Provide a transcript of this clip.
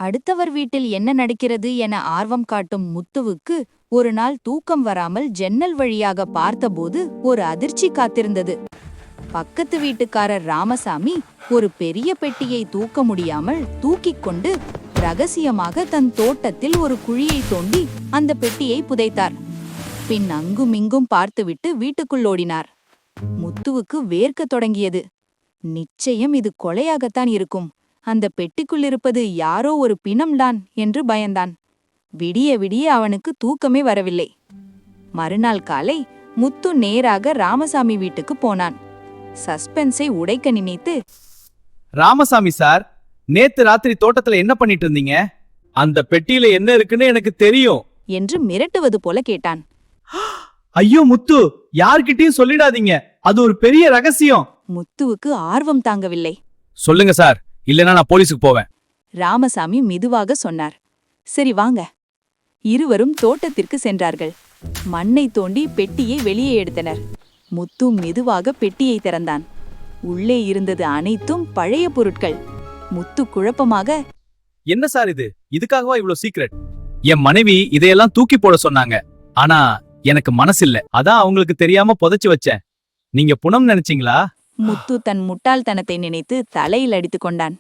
அடுத்தவர் வீட்டில் என்ன நடக்கிறது என ஆர்வம் காட்டும் முத்துவுக்கு ஒரு நாள் தூக்கம் வராமல் ஜன்னல் வழியாக பார்த்தபோது ஒரு அதிர்ச்சி காத்திருந்தது. பக்கத்து வீட்டுக்காரர் ராமசாமி ஒரு பெரிய பெட்டியை தூக்க முடியாமல் தூக்கிக் கொண்டு ரகசியமாக தன் தோட்டத்தில் ஒரு குழியை தோண்டி அந்த பெட்டியை புதைத்தார். பின் அங்குமிங்கும் பார்த்துவிட்டு வீட்டுக்குள் ஓடினார். முத்துவுக்கு வேர்க்கத் தொடங்கியது. நிச்சயம் இது கொலையாகத்தான் இருக்கும், அந்த பெட்டிக்குள் இருப்பது யாரோ ஒரு பிணம்தான் என்று பயந்தான். விடிய விடிய அவனுக்கு தூக்கமே வரவில்லை. மறுநாள் காலை முத்து நேராக ராமசாமி வீட்டுக்கு போனான். சஸ்பென்ஸை உடைக்க நினைத்து, ராமசாமி சார், நேத்து ராத்திரி தோட்டத்துல என்ன பண்ணிட்டு இருந்தீங்க? அந்த பெட்டியில என்ன இருக்குன்னு எனக்கு தெரியும் என்று மிரட்டுவது போல கேட்டான். ஐயோ முத்து, யார்கிட்டயும் சொல்லிடாதீங்க, அது ஒரு பெரிய ரகசியம். முத்துவுக்கு ஆர்வம் தாங்கவில்லை. சொல்லுங்க சார், இல்லனா நான் போலீஸுக்கு போவேன். ராமசாமி மெதுவாக சொன்னார். சரி வாங்க. இருவரும் தோட்டத்திற்கு சென்றார்கள். மண்ணை தோண்டி பெட்டியை வெளியே எடுத்தனர். முத்து மெதுவாக பெட்டியை திறந்தான். உள்ளே இருந்தது அனைத்தும் பழைய பொருட்கள். முத்து குழப்பமாக, என்ன சார் இது? இதுக்காகவா இவ்வளவு சீக்ரெட்? என் மனைவி இதையெல்லாம் தூக்கி போட சொன்னாங்க, ஆனா எனக்கு மனசில்ல, அதான் அவங்களுக்கு தெரியாம புதைச்சு வச்சேன். நீங்க புனம் நினைச்சீங்களா? முத்து தன் முட்டாள்தனத்தை நினைத்து தலையில் அடித்துக் கொண்டான்.